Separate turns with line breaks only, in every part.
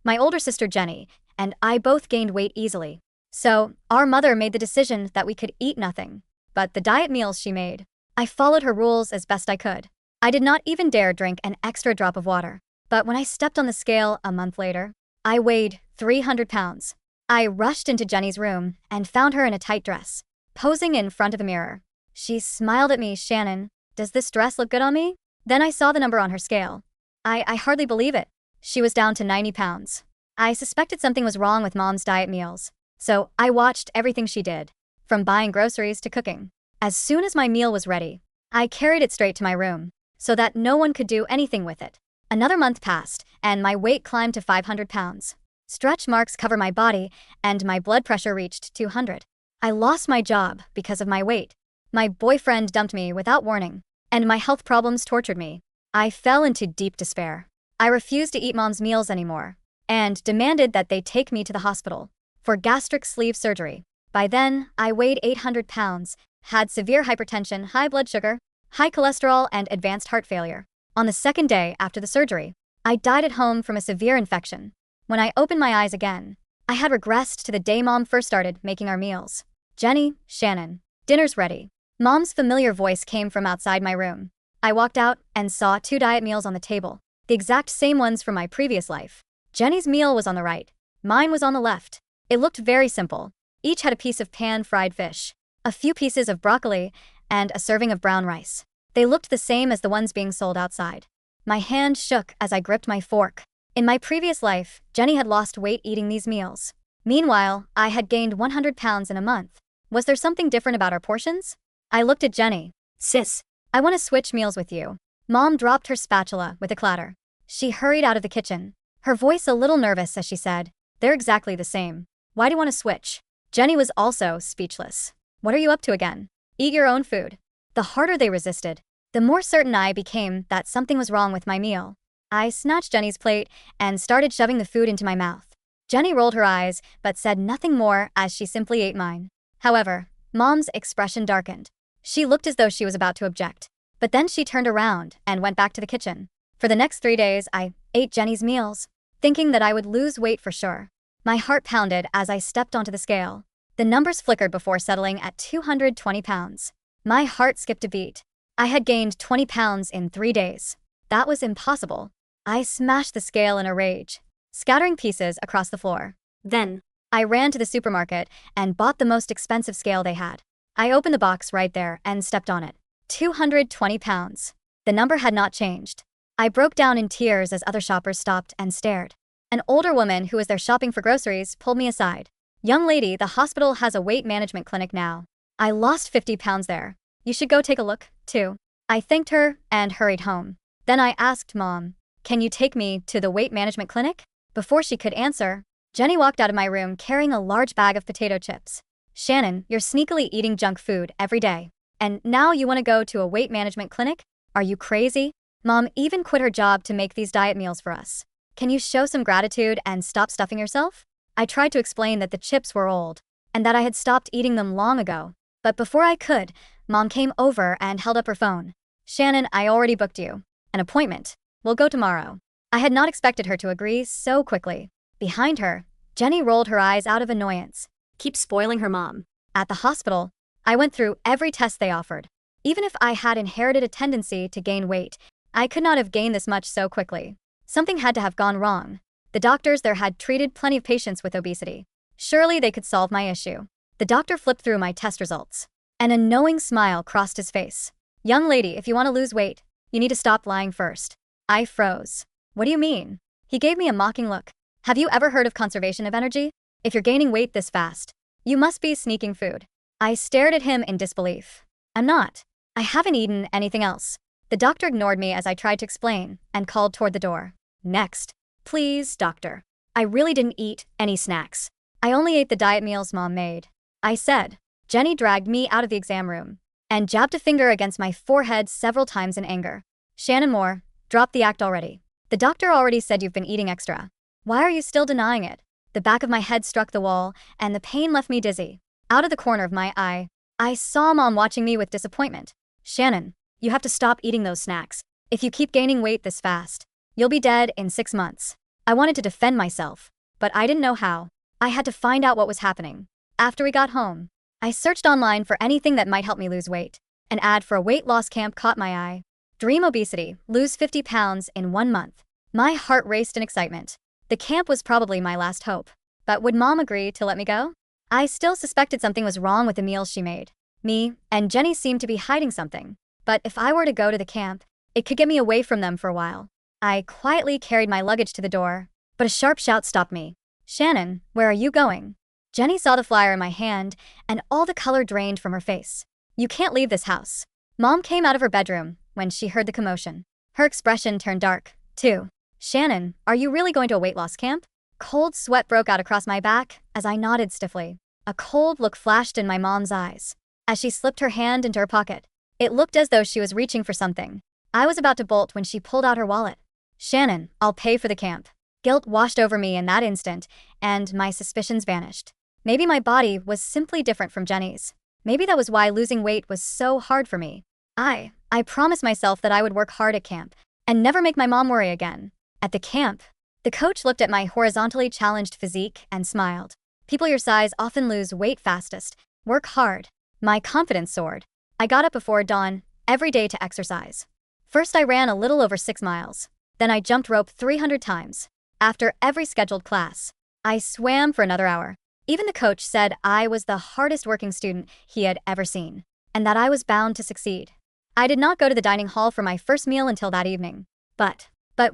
My older sister Jenny and I both gained weight easily. So, our mother made the decision that we could eat nothing but the diet meals she made. I followed her rules as best I could. I did not even dare drink an extra drop of water. But when I stepped on the scale a month later, I weighed 300 pounds. I rushed into Jenny's room and found her in a tight dress, posing in front of the mirror. She smiled at me. "Shannon, does this dress look good on me?" Then I saw the number on her scale. I hardly believe it. She was down to 90 pounds. I suspected something was wrong with Mom's diet meals, so I watched everything she did, from buying groceries to cooking. As soon as my meal was ready, I carried it straight to my room, so that no one could do anything with it. Another month passed, and my weight climbed to 500 pounds. Stretch marks cover my body, and my blood pressure reached 200. I lost my job because of my weight. My boyfriend dumped me without warning, and my health problems tortured me. I fell into deep despair. I refused to eat Mom's meals anymore, and demanded that they take me to the hospital for gastric sleeve surgery. By then, I weighed 800 pounds, had severe hypertension, high blood sugar, high cholesterol, and advanced heart failure. On the second day after the surgery, I died at home from a severe infection. When I opened my eyes again, I had regressed to the day Mom first started making our meals. "Jenny, Shannon, dinner's ready." Mom's familiar voice came from outside my room. I walked out and saw 2 diet meals on the table, the exact same ones from my previous life. Jenny's meal was on the right. Mine was on the left. It looked very simple. Each had a piece of pan-fried fish, a few pieces of broccoli, and a serving of brown rice. They looked the same as the ones being sold outside. My hand shook as I gripped my fork. In my previous life, Jenny had lost weight eating these meals. Meanwhile, I had gained 100 pounds in a month. Was there something different about our portions? I looked at Jenny. "Sis, I want to switch meals with you." Mom dropped her spatula with a clatter. She hurried out of the kitchen, her voice a little nervous as she said, "They're exactly the same. Why do you want to switch?" Jenny was also speechless. "What are you up to again? Eat your own food." The harder they resisted, the more certain I became that something was wrong with my meal. I snatched Jenny's plate and started shoving the food into my mouth. Jenny rolled her eyes but said nothing more as she simply ate mine. However, Mom's expression darkened. She looked as though she was about to object. But then she turned around and went back to the kitchen. For the next 3 days, I ate Jenny's meals, thinking that I would lose weight for sure. My heart pounded as I stepped onto the scale. The numbers flickered before settling at 220 pounds. My heart skipped a beat. I had gained 20 pounds in 3 days. That was impossible. I smashed the scale in a rage, scattering pieces across the floor. Then, I ran to the supermarket and bought the most expensive scale they had. I opened the box right there and stepped on it. 220 pounds. The number had not changed. I broke down in tears as other shoppers stopped and stared. An older woman who was there shopping for groceries pulled me aside. "Young lady, the hospital has a weight management clinic now. I lost 50 pounds there. You should go take a look, too." I thanked her and hurried home. Then I asked Mom, "Can you take me to the weight management clinic?" Before she could answer, Jenny walked out of my room carrying a large bag of potato chips. "Shannon, you're sneakily eating junk food every day. And now you want to go to a weight management clinic? Are you crazy? Mom even quit her job to make these diet meals for us. Can you show some gratitude and stop stuffing yourself?" I tried to explain that the chips were old, and that I had stopped eating them long ago. But before I could, Mom came over and held up her phone. "Shannon, I already booked you an appointment. We'll go tomorrow." I had not expected her to agree so quickly. Behind her, Jenny rolled her eyes out of annoyance. "Keep spoiling her, Mom." At the hospital, I went through every test they offered. Even if I had inherited a tendency to gain weight, I could not have gained this much so quickly. Something had to have gone wrong. The doctors there had treated plenty of patients with obesity. Surely they could solve my issue. The doctor flipped through my test results, and a knowing smile crossed his face. "Young lady, if you want to lose weight, you need to stop lying first." I froze. "What do you mean?" He gave me a mocking look. "Have you ever heard of conservation of energy? If you're gaining weight this fast, you must be sneaking food." I stared at him in disbelief. "I'm not. I haven't eaten anything else." The doctor ignored me as I tried to explain and called toward the door. "Next. Please, doctor. I really didn't eat any snacks. I only ate the diet meals Mom made," I said. Jenny dragged me out of the exam room and jabbed a finger against my forehead several times in anger. "Shannon Moore, drop the act already. The doctor already said you've been eating extra. Why are you still denying it?" The back of my head struck the wall, and the pain left me dizzy. Out of the corner of my eye, I saw Mom watching me with disappointment. "Shannon, you have to stop eating those snacks. If you keep gaining weight this fast, you'll be dead in 6 months." I wanted to defend myself, but I didn't know how. I had to find out what was happening. After we got home, I searched online for anything that might help me lose weight. An ad for a weight loss camp caught my eye. Dream obesity, lose 50 pounds in 1 month. My heart raced in excitement. The camp was probably my last hope. But would Mom agree to let me go? I still suspected something was wrong with the meals she made. Me and Jenny seemed to be hiding something. But if I were to go to the camp, it could get me away from them for a while. I quietly carried my luggage to the door, but a sharp shout stopped me. Shannon, where are you going? Jenny saw the flyer in my hand, and all the color drained from her face. You can't leave this house. Mom came out of her bedroom when she heard the commotion. Her expression turned dark, too. Shannon, are you really going to a weight loss camp? Cold sweat broke out across my back as I nodded stiffly. A cold look flashed in my mom's eyes as she slipped her hand into her pocket. It looked as though she was reaching for something. I was about to bolt when she pulled out her wallet. Shannon, I'll pay for the camp. Guilt washed over me in that instant, and my suspicions vanished. Maybe my body was simply different from Jenny's. Maybe that was why losing weight was so hard for me. I promised myself that I would work hard at camp and never make my mom worry again. At the camp, the coach looked at my horizontally challenged physique and smiled. People your size often lose weight fastest. Work hard. My confidence soared. I got up before dawn every day to exercise. First I ran a little over 6 miles. Then I jumped rope 300 times. After every scheduled class, I swam for another hour. Even the coach said I was the hardest working student he had ever seen, and that I was bound to succeed. I did not go to the dining hall for my first meal until that evening. But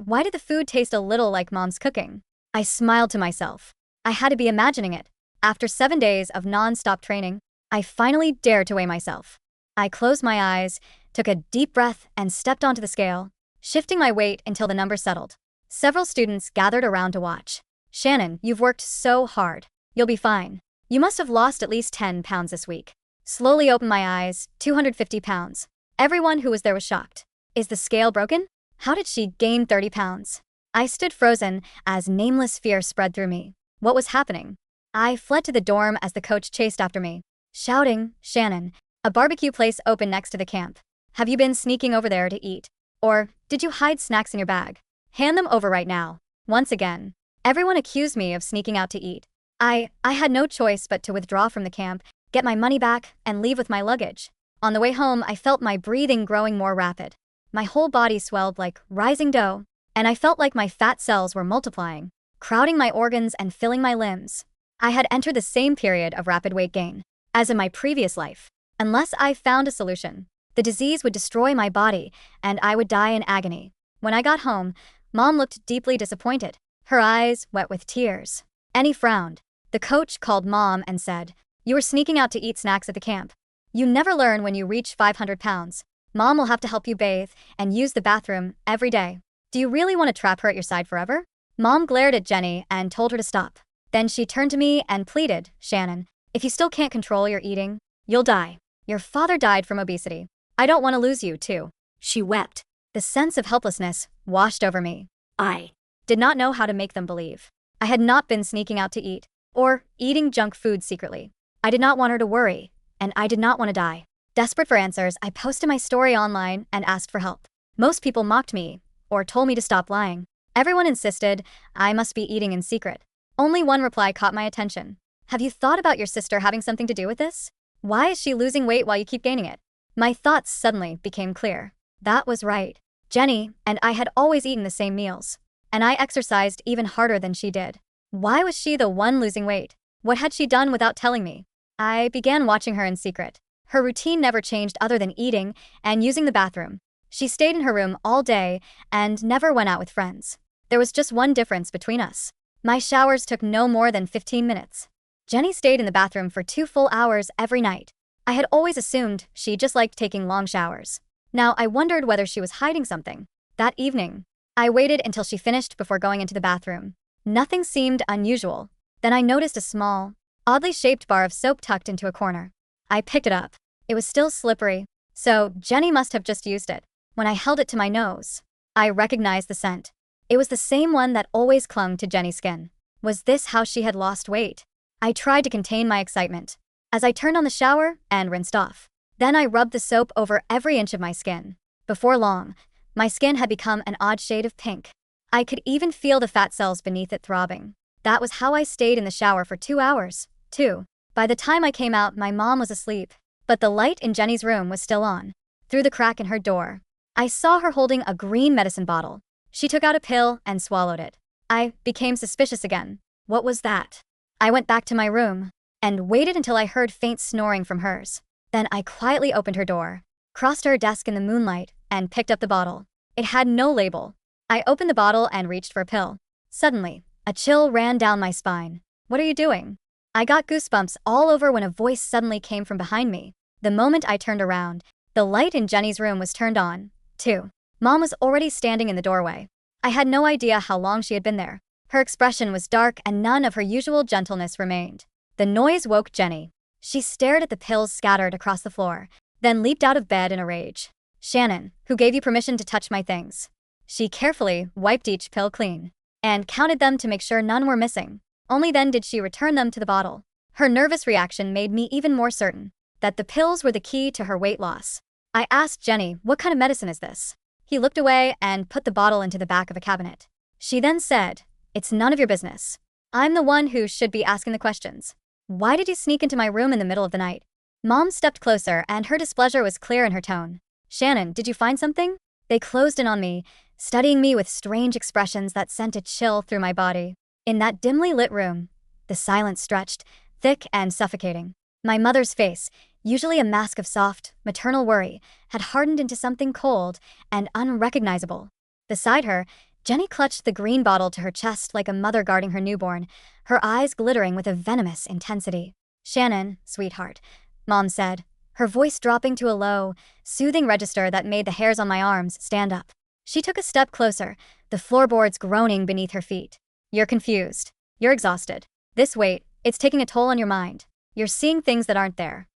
why did the food taste a little like Mom's cooking? I smiled to myself. I had to be imagining it. After 7 days of non-stop training, I finally dared to weigh myself. I closed my eyes, took a deep breath, and stepped onto the scale, shifting my weight until the number settled. Several students gathered around to watch. Shannon, you've worked so hard. You'll be fine. You must have lost at least 10 pounds this week. Slowly opened my eyes, 250 pounds. Everyone who was there was shocked. Is the scale broken? How did she gain 30 pounds? I stood frozen as nameless fear spread through me. What was happening? I fled to the dorm as the coach chased after me, shouting, Shannon, a barbecue place opened next to the camp. Have you been sneaking over there to eat? Or did you hide snacks in your bag? Hand them over right now. Once again, everyone accused me of sneaking out to eat. I had no choice but to withdraw from the camp, get my money back, and leave with my luggage. On the way home, I felt my breathing growing more rapid. My whole body swelled like rising dough, and I felt like my fat cells were multiplying, crowding my organs and filling my limbs. I had entered the same period of rapid weight gain as in my previous life. Unless I found a solution, the disease would destroy my body, and I would die in agony. When I got home, Mom looked deeply disappointed, her eyes wet with tears. Annie frowned. The coach called Mom and said, You were sneaking out to eat snacks at the camp. You never learn when you reach 500 pounds. Mom will have to help you bathe and use the bathroom every day. Do you really want to trap her at your side forever? Mom glared at Jenny and told her to stop. Then she turned to me and pleaded, Shannon, if you still can't control your eating, you'll die. Your father died from obesity. I don't want to lose you, too. She wept. The sense of helplessness washed over me. I did not know how to make them believe. I had not been sneaking out to eat or eating junk food secretly. I did not want her to worry, and I did not want to die. Desperate for answers, I posted my story online and asked for help. Most people mocked me or told me to stop lying. Everyone insisted I must be eating in secret. Only one reply caught my attention. Have you thought about your sister having something to do with this? Why is she losing weight while you keep gaining it? My thoughts suddenly became clear. That was right. Jenny and I had always eaten the same meals, and I exercised even harder than she did. Why was she the one losing weight? What had she done without telling me? I began watching her in secret. Her routine never changed other than eating and using the bathroom. She stayed in her room all day and never went out with friends. There was just one difference between us. My showers took no more than 15 minutes. Jenny stayed in the bathroom for 2 full hours every night. I had always assumed she just liked taking long showers. Now I wondered whether she was hiding something. That evening, I waited until she finished before going into the bathroom. Nothing seemed unusual. Then I noticed a small, oddly shaped bar of soap tucked into a corner. I picked it up. It was still slippery, so Jenny must have just used it. When I held it to my nose, I recognized the scent. It was the same one that always clung to Jenny's skin. Was this how she had lost weight? I tried to contain my excitement as I turned on the shower and rinsed off. Then I rubbed the soap over every inch of my skin. Before long, my skin had become an odd shade of pink. I could even feel the fat cells beneath it throbbing. That was how I stayed in the shower for 2 hours, too. By the time I came out, my mom was asleep, but the light in Jenny's room was still on. Through the crack in her door, I saw her holding a green medicine bottle. She took out a pill and swallowed it. I became suspicious again. What was that? I went back to my room and waited until I heard faint snoring from hers. Then I quietly opened her door, crossed to her desk in the moonlight, and picked up the bottle. It had no label. I opened the bottle and reached for a pill. Suddenly, a chill ran down my spine. What are you doing? I got goosebumps all over when a voice suddenly came from behind me. The moment I turned around, the light in Jenny's room was turned on, too. Mom was already standing in the doorway. I had no idea how long she had been there. Her expression was dark and none of her usual gentleness remained. The noise woke Jenny. She stared at the pills scattered across the floor, then leaped out of bed in a rage. Shannon, who gave you permission to touch my things? She carefully wiped each pill clean and counted them to make sure none were missing. Only then did she return them to the bottle. Her nervous reaction made me even more certain that the pills were the key to her weight loss. I asked Jenny, what kind of medicine is this? He looked away and put the bottle into the back of a cabinet. She then said, it's none of your business. I'm the one who should be asking the questions. Why did you sneak into my room in the middle of the night? Mom stepped closer and her displeasure was clear in her tone. Shannon, did you find something? They closed in on me, studying me with strange expressions that sent a chill through my body. In that dimly lit room, the silence stretched, thick and suffocating. My mother's face, usually a mask of soft, maternal worry, had hardened into something cold and unrecognizable. Beside her, Jenny clutched the green bottle to her chest like a mother guarding her newborn, her eyes glittering with a venomous intensity. Shannon, sweetheart, Mom said, her voice dropping to a low, soothing register that made the hairs on my arms stand up. She took a step closer, the floorboards groaning beneath her feet. You're confused. You're exhausted. This weight, it's taking a toll on your mind. You're seeing things that aren't there.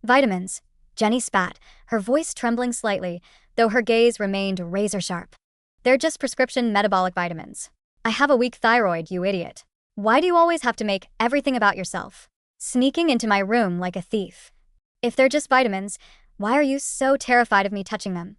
Vitamins. Jenny spat, her voice trembling slightly, though her gaze remained razor-sharp. They're just prescription metabolic vitamins. I have a weak thyroid, you idiot. Why do you always have to make everything about yourself? Sneaking into my room like a thief. If they're just vitamins, why are you so terrified of me touching them?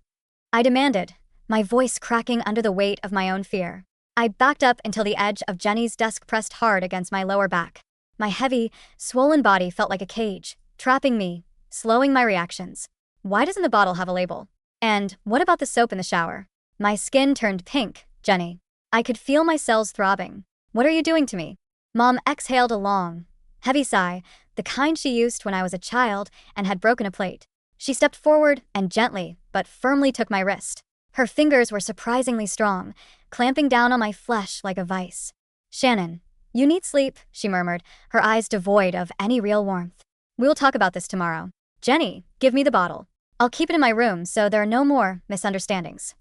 I demanded, my voice cracking under the weight of my own fear. I backed up until the edge of Jenny's desk pressed hard against my lower back. My heavy, swollen body felt like a cage, trapping me, slowing my reactions. Why doesn't the bottle have a label? And what about the soap in the shower? My skin turned pink, Jenny. I could feel my cells throbbing. What are you doing to me? Mom exhaled a long, heavy sigh, the kind she used when I was a child and had broken a plate. She stepped forward and gently, but firmly took my wrist. Her fingers were surprisingly strong, clamping down on my flesh like a vice. Shannon, you need sleep, she murmured, her eyes devoid of any real warmth. We'll talk about this tomorrow. Jenny, give me the bottle. I'll keep it in my room so there are no more misunderstandings.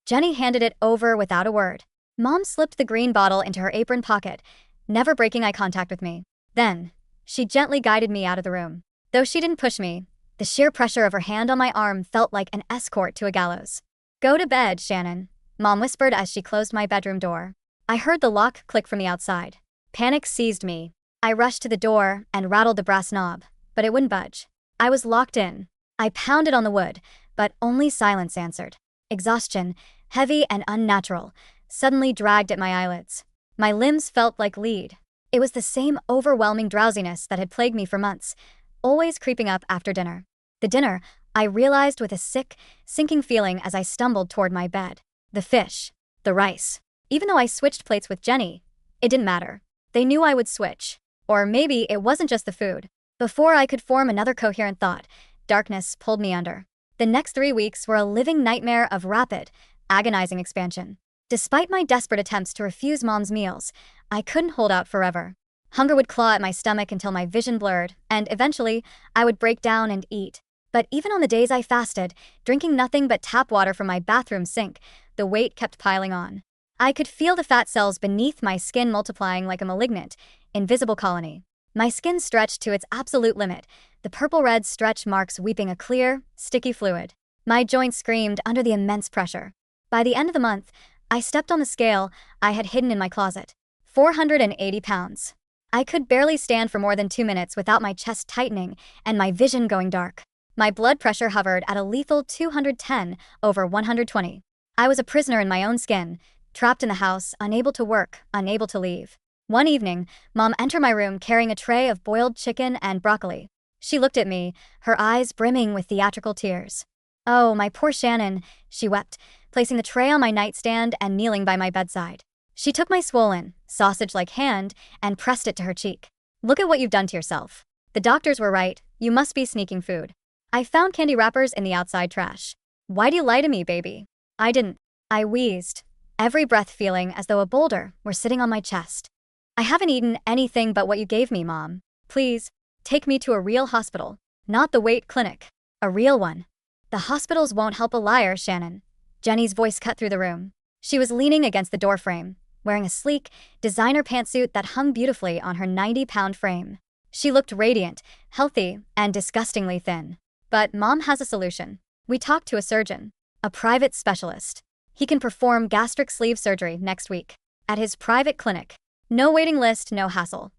Jenny handed it over without a word. Mom slipped the green bottle into her apron pocket, never breaking eye contact with me. Then, she gently guided me out of the room. Though she didn't push me, the sheer pressure of her hand on my arm felt like an escort to a gallows. Go to bed, Shannon, Mom whispered as she closed my bedroom door. I heard the lock click from the outside. Panic seized me. I rushed to the door and rattled the brass knob, but it wouldn't budge. I was locked in. I pounded on the wood, but only silence answered. Exhaustion, heavy and unnatural, suddenly dragged at my eyelids. My limbs felt like lead. It was the same overwhelming drowsiness that had plagued me for months, always creeping up after dinner. The dinner, I realized with a sick, sinking feeling as I stumbled toward my bed. The fish, the rice. Even though I switched plates with Jenny, it didn't matter. They knew I would switch. Or maybe it wasn't just the food. Before I could form another coherent thought, darkness pulled me under. The next 3 weeks were a living nightmare of rapid, agonizing expansion. Despite my desperate attempts to refuse Mom's meals, I couldn't hold out forever. Hunger would claw at my stomach until my vision blurred, and eventually, I would break down and eat. But even on the days I fasted, drinking nothing but tap water from my bathroom sink, the weight kept piling on. I could feel the fat cells beneath my skin multiplying like a malignant, invisible colony. My skin stretched to its absolute limit, the purple-red stretch marks weeping a clear, sticky fluid. My joints screamed under the immense pressure. By the end of the month, I stepped on the scale I had hidden in my closet. 480 pounds. I could barely stand for more than 2 minutes without my chest tightening and my vision going dark. My blood pressure hovered at a lethal 210/120. I was a prisoner in my own skin, trapped in the house, unable to work, unable to leave. One evening, Mom entered my room carrying a tray of boiled chicken and broccoli. She looked at me, her eyes brimming with theatrical tears. "Oh, my poor Shannon," she wept, placing the tray on my nightstand and kneeling by my bedside. She took my swollen, sausage-like hand and pressed it to her cheek. "Look at what you've done to yourself. The doctors were right, you must be sneaking food. I found candy wrappers in the outside trash. Why do you lie to me, baby?" "I didn't." I wheezed, every breath feeling as though a boulder were sitting on my chest. "I haven't eaten anything but what you gave me, Mom. Please, take me to a real hospital, not the weight clinic. A real one." "The hospitals won't help a liar, Shannon." Jenny's voice cut through the room. She was leaning against the doorframe, wearing a sleek, designer pantsuit that hung beautifully on her 90-pound frame. She looked radiant, healthy, and disgustingly thin. "But Mom has a solution. We talked to a surgeon, a private specialist. He can perform gastric sleeve surgery next week, at his private clinic. No waiting list, no hassle."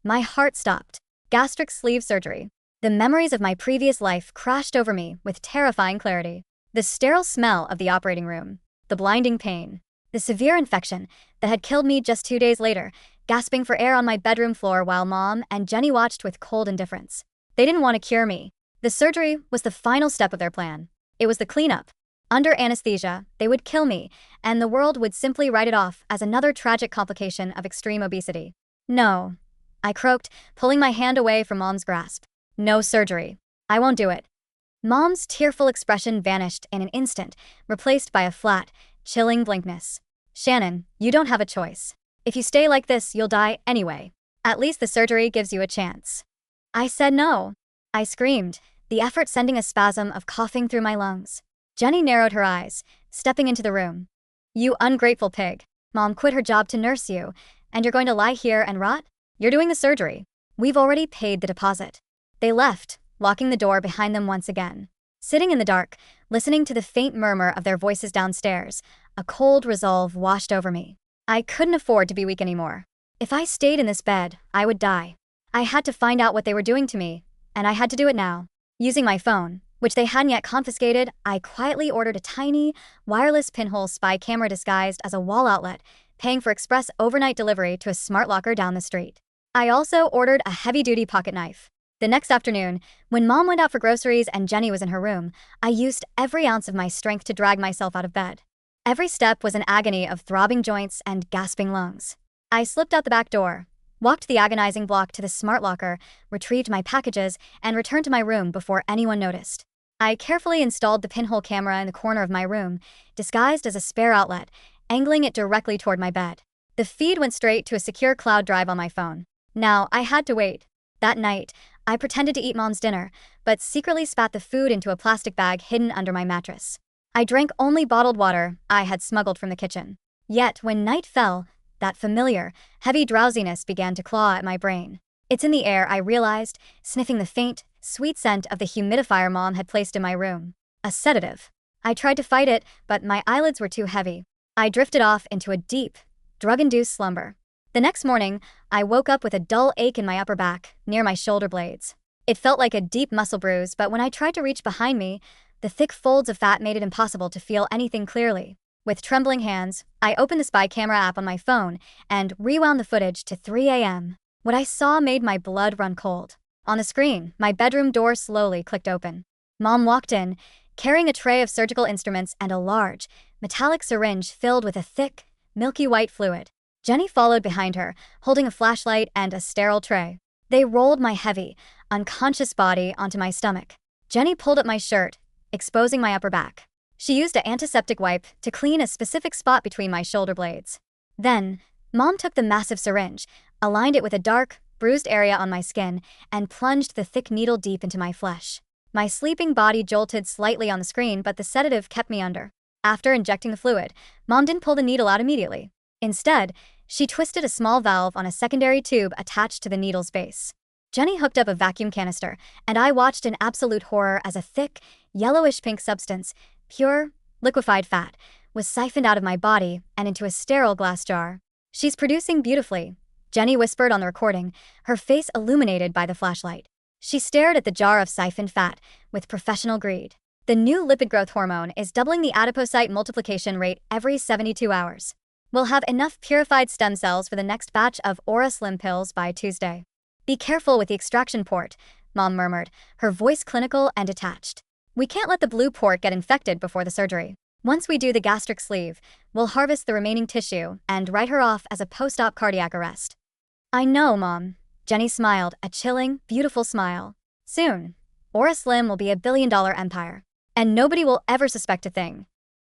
My heart stopped. Gastric sleeve surgery. The memories of my previous life crashed over me with terrifying clarity. The sterile smell of the operating room, the blinding pain, the severe infection that had killed me just 2 days later, gasping for air on my bedroom floor while Mom and Jenny watched with cold indifference. They didn't want to cure me. The surgery was the final step of their plan. It was the cleanup. Under anesthesia, they would kill me, and the world would simply write it off as another tragic complication of extreme obesity. "No," I croaked, pulling my hand away from Mom's grasp. "No surgery. I won't do it." Mom's tearful expression vanished in an instant, replaced by a flat, chilling blankness. "Shannon, you don't have a choice. If you stay like this, you'll die anyway. At least the surgery gives you a chance." I said no. I screamed, the effort sending a spasm of coughing through my lungs. Jenny narrowed her eyes, stepping into the room. "You ungrateful pig. Mom quit her job to nurse you, and you're going to lie here and rot? You're doing the surgery. We've already paid the deposit." They left, locking the door behind them once again. Sitting in the dark, listening to the faint murmur of their voices downstairs, a cold resolve washed over me. I couldn't afford to be weak anymore. If I stayed in this bed, I would die. I had to find out what they were doing to me, and I had to do it now. Using my phone, which they hadn't yet confiscated, I quietly ordered a tiny, wireless pinhole spy camera disguised as a wall outlet, paying for express overnight delivery to a smart locker down the street. I also ordered a heavy-duty pocket knife. The next afternoon, when Mom went out for groceries and Jenny was in her room, I used every ounce of my strength to drag myself out of bed. Every step was an agony of throbbing joints and gasping lungs. I slipped out the back door, walked the agonizing block to the smart locker, retrieved my packages, and returned to my room before anyone noticed. I carefully installed the pinhole camera in the corner of my room, disguised as a spare outlet, angling it directly toward my bed. The feed went straight to a secure cloud drive on my phone. Now, I had to wait. That night, I pretended to eat Mom's dinner, but secretly spat the food into a plastic bag hidden under my mattress. I drank only bottled water I had smuggled from the kitchen. Yet, when night fell, that familiar, heavy drowsiness began to claw at my brain. "It's in the air," I realized, sniffing the faint, sweet scent of the humidifier Mom had placed in my room. A sedative. I tried to fight it, but my eyelids were too heavy. I drifted off into a deep, drug-induced slumber. The next morning, I woke up with a dull ache in my upper back, near my shoulder blades. It felt like a deep muscle bruise, but when I tried to reach behind me, the thick folds of fat made it impossible to feel anything clearly. With trembling hands, I opened the spy camera app on my phone and rewound the footage to 3 a.m. What I saw made my blood run cold. On the screen, my bedroom door slowly clicked open. Mom walked in, carrying a tray of surgical instruments and a large, metallic syringe filled with a thick, milky white fluid. Jenny followed behind her, holding a flashlight and a sterile tray. They rolled my heavy, unconscious body onto my stomach. Jenny pulled up my shirt, exposing my upper back. She used an antiseptic wipe to clean a specific spot between my shoulder blades. Then, Mom took the massive syringe, aligned it with a dark, bruised area on my skin, and plunged the thick needle deep into my flesh. My sleeping body jolted slightly on the screen, but the sedative kept me under. After injecting the fluid, Mom didn't pull the needle out immediately. Instead, she twisted a small valve on a secondary tube attached to the needle's base. Jenny hooked up a vacuum canister, and I watched in absolute horror as a thick, yellowish-pink substance, pure, liquefied fat, was siphoned out of my body and into a sterile glass jar. "She's producing beautifully," Jenny whispered on the recording, her face illuminated by the flashlight. She stared at the jar of siphoned fat with professional greed. "The new lipid growth hormone is doubling the adipocyte multiplication rate every 72 hours. We'll have enough purified stem cells for the next batch of Aura Slim pills by Tuesday. Be careful with the extraction port, Mom murmured, her voice clinical and detached. We can't let the blue port get infected before the surgery. Once we do the gastric sleeve, we'll harvest the remaining tissue and write her off as a post-op cardiac arrest. I know, Mom. Jenny smiled, a chilling, beautiful smile. Soon, Aura Slim will be a billion-dollar empire, and nobody will ever suspect a thing.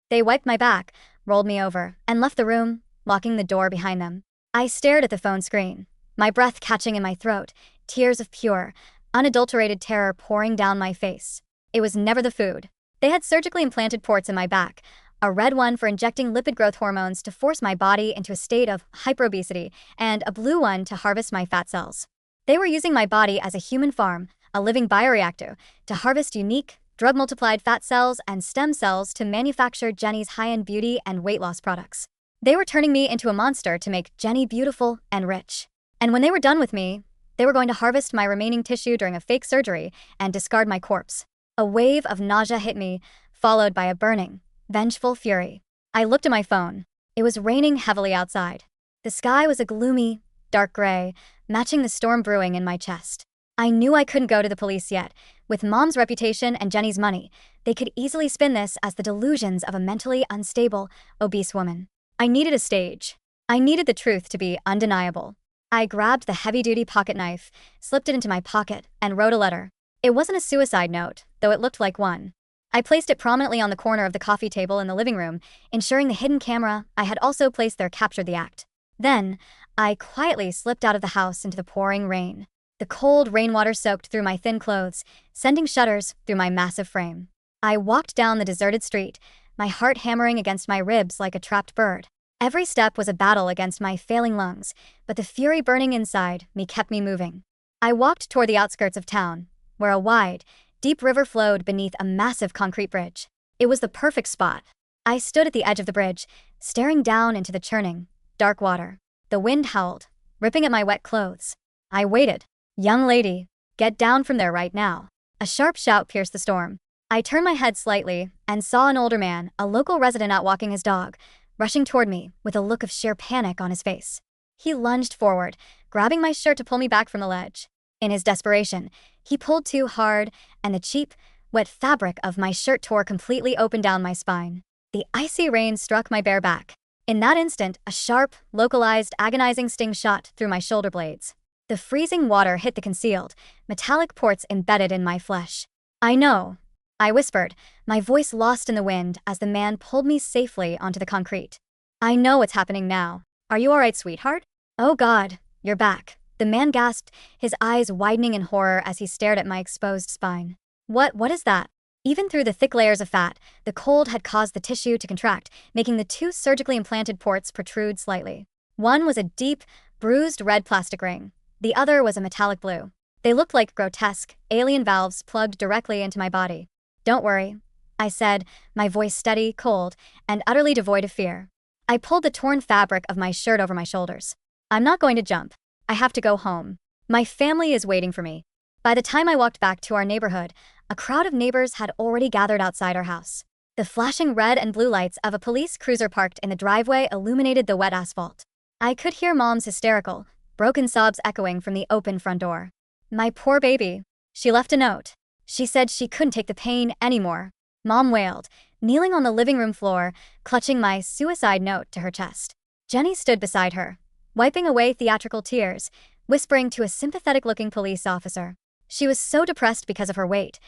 They wiped my back, rolled me over, and left the room, locking the door behind them. I stared at the phone screen, my breath catching in my throat, tears of pure, unadulterated terror pouring down my face. It was never the food. They had surgically implanted ports in my back, a red one for injecting lipid growth hormones to force my body into a state of hyperobesity, and a blue one to harvest my fat cells. They were using my body as a human farm, a living bioreactor, to harvest unique, drug-multiplied fat cells and stem cells to manufacture Jenny's high-end beauty and weight loss products. They were turning me into a monster to make Jenny beautiful and rich. And when they were done with me, they were going to harvest my remaining tissue during a fake surgery and discard my corpse. A wave of nausea hit me, followed by a burning, vengeful fury. I looked at my phone. It was raining heavily outside. The sky was a gloomy, dark gray, matching the storm brewing in my chest. I knew I couldn't go to the police yet. With Mom's reputation and Jenny's money, they could easily spin this as the delusions of a mentally unstable, obese woman. I needed a stage. I needed the truth to be undeniable. I grabbed the heavy-duty pocket knife, slipped it into my pocket, and wrote a letter. It wasn't a suicide note, though it looked like one. I placed it prominently on the corner of the coffee table in the living room, ensuring the hidden camera I had also placed there captured the act. Then, I quietly slipped out of the house into the pouring rain. The cold rainwater soaked through my thin clothes, sending shudders through my massive frame. I walked down the deserted street, my heart hammering against my ribs like a trapped bird. Every step was a battle against my failing lungs, but the fury burning inside me kept me moving. I walked toward the outskirts of town, where a wide, deep river flowed beneath a massive concrete bridge. It was the perfect spot. I stood at the edge of the bridge, staring down into the churning, dark water. The wind howled, ripping at my wet clothes. I waited. Young lady, get down from there right now. A sharp shout pierced the storm. I turned my head slightly and saw an older man, a local resident out walking his dog, rushing toward me with a look of sheer panic on his face. He lunged forward, grabbing my shirt to pull me back from the ledge. In his desperation, he pulled too hard, and the cheap, wet fabric of my shirt tore completely open down my spine. The icy rain struck my bare back. In that instant, a sharp, localized, agonizing sting shot through my shoulder blades. The freezing water hit the concealed, metallic ports embedded in my flesh. I know, I whispered, my voice lost in the wind as the man pulled me safely onto the concrete. I know what's happening now. Are you all right, sweetheart? Oh God, you're back. The man gasped, his eyes widening in horror as he stared at my exposed spine. What is that? Even through the thick layers of fat, the cold had caused the tissue to contract, making the two surgically implanted ports protrude slightly. One was a deep, bruised red plastic ring. The other was a metallic blue. They looked like grotesque, alien valves plugged directly into my body. Don't worry, I said, my voice steady, cold, and utterly devoid of fear. I pulled the torn fabric of my shirt over my shoulders. I'm not going to jump. I have to go home. My family is waiting for me. By the time I walked back to our neighborhood, a crowd of neighbors had already gathered outside our house. The flashing red and blue lights of a police cruiser parked in the driveway illuminated the wet asphalt. I could hear Mom's hysterical, broken sobs echoing from the open front door. My poor baby. She left a note. She said she couldn't take the pain anymore. Mom wailed, kneeling on the living room floor, clutching my suicide note to her chest. Jenny stood beside her, wiping away theatrical tears, whispering to a sympathetic-looking police officer. She was so depressed because of her weight.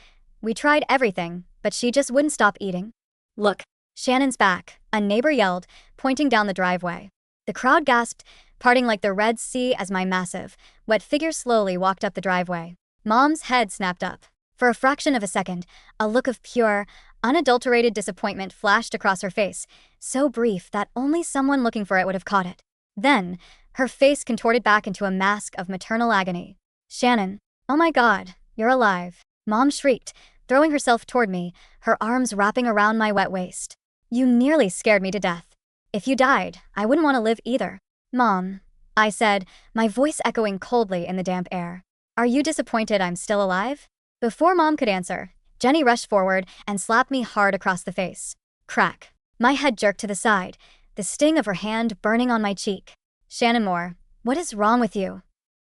We tried everything, but she just wouldn't stop eating. Look, Shannon's back, a neighbor yelled, pointing down the driveway. The crowd gasped, parting like the Red Sea as my massive, wet figure slowly walked up the driveway. Mom's head snapped up. For a fraction of a second, a look of pure, unadulterated disappointment flashed across her face, so brief that only someone looking for it would have caught it. Then, her face contorted back into a mask of maternal agony. Shannon, oh my God, you're alive. Mom shrieked, throwing herself toward me, her arms wrapping around my wet waist. You nearly scared me to death. If you died, I wouldn't want to live either. Mom, I said, my voice echoing coldly in the damp air. Are you disappointed I'm still alive? Before Mom could answer, Jenny rushed forward and slapped me hard across the face. Crack. My head jerked to the side, the sting of her hand burning on my cheek. Shannon Moore, what is wrong with you?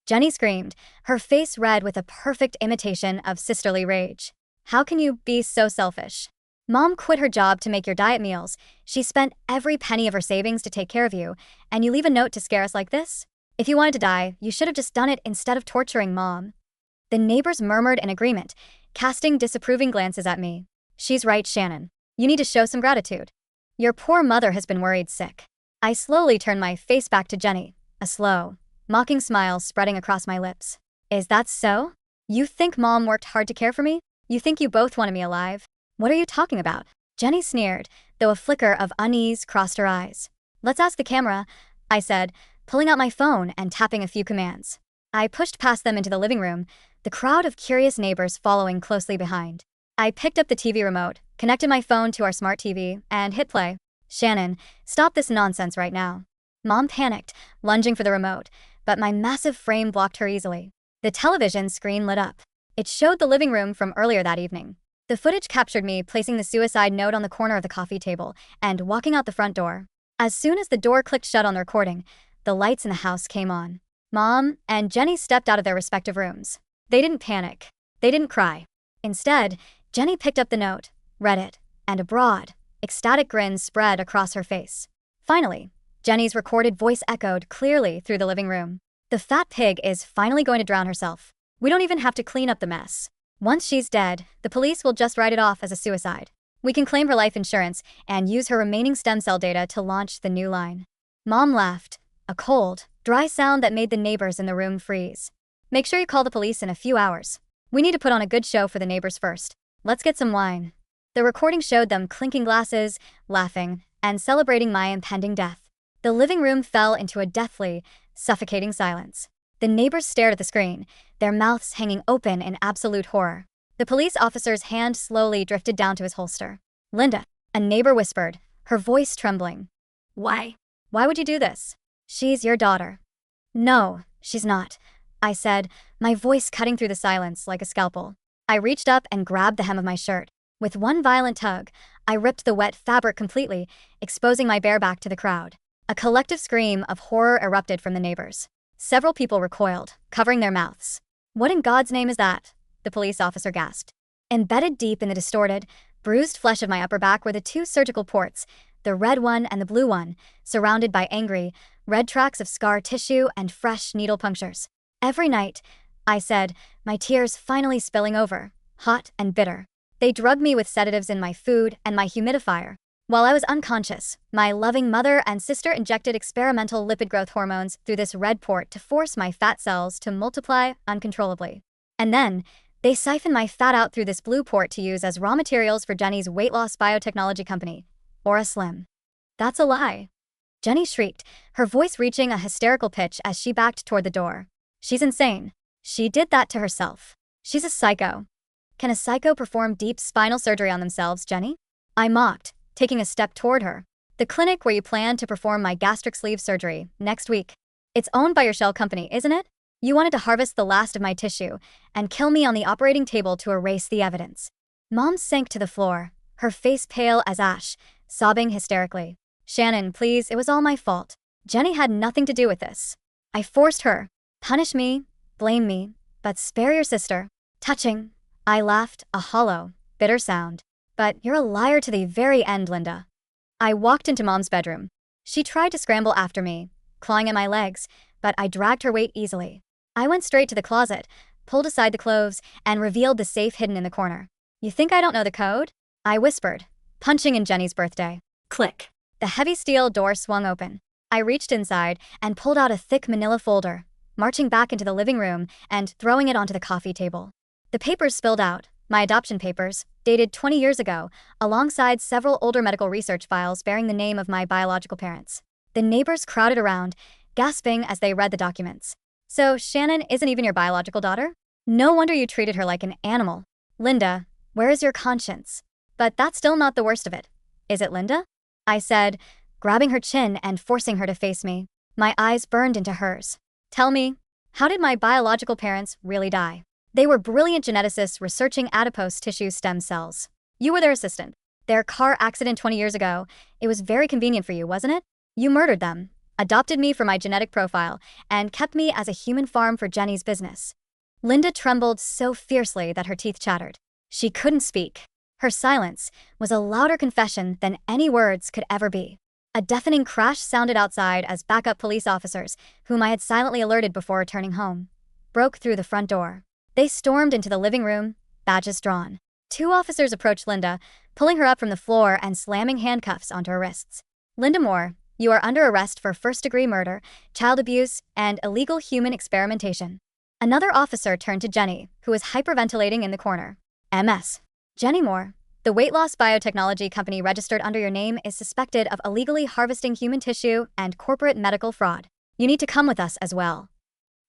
Jenny screamed, her face red with a perfect imitation of sisterly rage. How can you be so selfish? Mom quit her job to make your diet meals. She spent every penny of her savings to take care of you, and you leave a note to scare us like this? If you wanted to die, you should have just done it instead of torturing Mom. The neighbors murmured in agreement, casting disapproving glances at me. She's right, Shannon. You need to show some gratitude. Your poor mother has been worried sick. I slowly turned my face back to Jenny, a slow, mocking smile spreading across my lips. Is that so? You think Mom worked hard to care for me? You think you both wanted me alive? What are you talking about? Jenny sneered, though a flicker of unease crossed her eyes. Let's ask the camera, I said, pulling out my phone and tapping a few commands. I pushed past them into the living room, the crowd of curious neighbors following closely behind. I picked up the TV remote, connected my phone to our smart TV, and hit play. Shannon, stop this nonsense right now. Mom panicked, lunging for the remote, but my massive frame blocked her easily. The television screen lit up. It showed the living room from earlier that evening. The footage captured me placing the suicide note on the corner of the coffee table and walking out the front door. As soon as the door clicked shut on the recording, the lights in the house came on. Mom and Jenny stepped out of their respective rooms. They didn't panic. They didn't cry. Instead, Jenny picked up the note, read it, and a broad, ecstatic grin spread across her face. Finally, Jenny's recorded voice echoed clearly through the living room. The fat pig is finally going to drown herself. We don't even have to clean up the mess. Once she's dead, the police will just write it off as a suicide. We can claim her life insurance and use her remaining stem cell data to launch the new line. Mom laughed, a cold, dry sound that made the neighbors in the room freeze. Make sure you call the police in a few hours. We need to put on a good show for the neighbors first. Let's get some wine. The recording showed them clinking glasses, laughing, and celebrating my impending death. The living room fell into a deathly, suffocating silence. The neighbors stared at the screen, their mouths hanging open in absolute horror. The police officer's hand slowly drifted down to his holster. Linda, a neighbor whispered, her voice trembling. Why? Why would you do this? She's your daughter. No, she's not, I said, my voice cutting through the silence like a scalpel. I reached up and grabbed the hem of my shirt. With one violent tug, I ripped the wet fabric completely, exposing my bare back to the crowd. A collective scream of horror erupted from the neighbors. Several people recoiled, covering their mouths. What in God's name is that? The police officer gasped. Embedded deep in the distorted, bruised flesh of my upper back were the two surgical ports, the red one and the blue one, surrounded by angry, red tracks of scar tissue and fresh needle punctures. Every night, I said, my tears finally spilling over, hot and bitter. They drugged me with sedatives in my food and my humidifier. While I was unconscious, my loving mother and sister injected experimental lipid growth hormones through this red port to force my fat cells to multiply uncontrollably. And then, they siphoned my fat out through this blue port to use as raw materials for Jenny's weight loss biotechnology company, Aura Slim. That's a lie. Jenny shrieked, her voice reaching a hysterical pitch as she backed toward the door. She's insane. She did that to herself. She's a psycho. Can a psycho perform deep spinal surgery on themselves, Jenny? I mocked, taking a step toward her. The clinic where you plan to perform my gastric sleeve surgery next week. It's owned by your shell company, isn't it? You wanted to harvest the last of my tissue and kill me on the operating table to erase the evidence. Mom sank to the floor, her face pale as ash, sobbing hysterically. Shannon, please, it was all my fault. Jenny had nothing to do with this. I forced her. Punish me, blame me, but spare your sister. Touching. I laughed, a hollow, bitter sound. But you're a liar to the very end, Linda. I walked into Mom's bedroom. She tried to scramble after me, clawing at my legs, but I dragged her weight easily. I went straight to the closet, pulled aside the clothes, and revealed the safe hidden in the corner. You think I don't know the code? I whispered, punching in Jenny's birthday. Click. The heavy steel door swung open. I reached inside and pulled out a thick manila folder, marching back into the living room and throwing it onto the coffee table. The papers spilled out, my adoption papers, dated 20 years ago, alongside several older medical research files bearing the name of my biological parents. The neighbors crowded around, gasping as they read the documents. So Shannon isn't even your biological daughter? No wonder you treated her like an animal. Linda, where is your conscience? But that's still not the worst of it. Is it, Linda? I said, grabbing her chin and forcing her to face me. My eyes burned into hers. Tell me, how did my biological parents really die? They were brilliant geneticists researching adipose tissue stem cells. You were their assistant. Their car accident 20 years ago, it was very convenient for you, wasn't it? You murdered them, adopted me for my genetic profile, and kept me as a human farm for Jenny's business. Linda trembled so fiercely that her teeth chattered. She couldn't speak. Her silence was a louder confession than any words could ever be. A deafening crash sounded outside as backup police officers, whom I had silently alerted before returning home, broke through the front door. They stormed into the living room, badges drawn. Two officers approached Linda, pulling her up from the floor and slamming handcuffs onto her wrists. Linda Moore, you are under arrest for first-degree murder, child abuse, and illegal human experimentation. Another officer turned to Jenny, who was hyperventilating in the corner. MS. Jenny Moore, the weight loss biotechnology company registered under your name is suspected of illegally harvesting human tissue and corporate medical fraud. You need to come with us as well.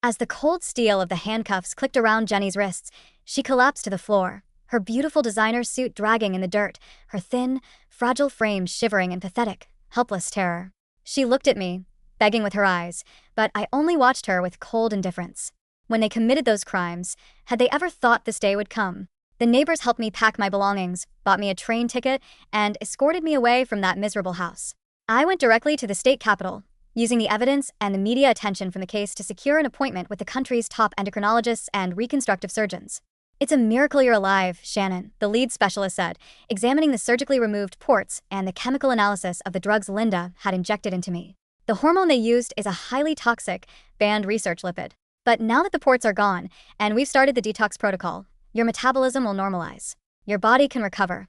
As the cold steel of the handcuffs clicked around Jenny's wrists, she collapsed to the floor, her beautiful designer suit dragging in the dirt, her thin, fragile frame shivering in pathetic, helpless terror. She looked at me, begging with her eyes, but I only watched her with cold indifference. When they committed those crimes, had they ever thought this day would come? The neighbors helped me pack my belongings, bought me a train ticket, and escorted me away from that miserable house. I went directly to the state capitol, using the evidence and the media attention from the case to secure an appointment with the country's top endocrinologists and reconstructive surgeons. It's a miracle you're alive, Shannon, the lead specialist said, examining the surgically removed ports and the chemical analysis of the drugs Linda had injected into me. The hormone they used is a highly toxic, banned research lipid. But now that the ports are gone, and we've started the detox protocol, your metabolism will normalize. Your body can recover.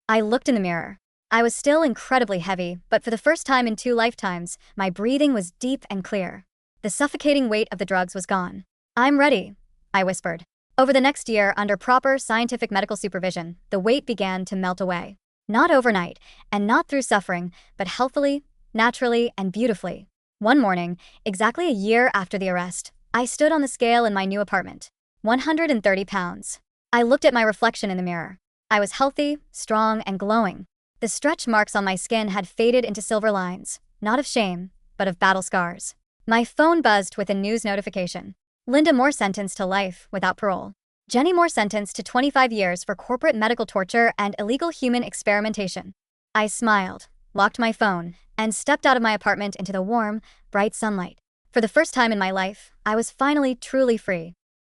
I looked in the mirror. I was still incredibly heavy, but for the first time in 2 lifetimes, my breathing was deep and clear. The suffocating weight of the drugs was gone. I'm ready, I whispered. Over the next year, under proper scientific medical supervision, the weight began to melt away. Not overnight, and not through suffering, but healthily, naturally, and beautifully. One morning, exactly a year after the arrest, I stood on the scale in my new apartment. 130 pounds. I looked at my reflection in the mirror. I was healthy, strong, and glowing. The stretch marks on my skin had faded into silver lines, not of shame, but of battle scars. My phone buzzed with a news notification. Linda Moore sentenced to life without parole. Jenny Moore sentenced to 25 years for corporate medical torture and illegal human experimentation. I smiled, locked my phone, and stepped out of my apartment into the warm, bright sunlight. For the first time in my life, I was finally truly free.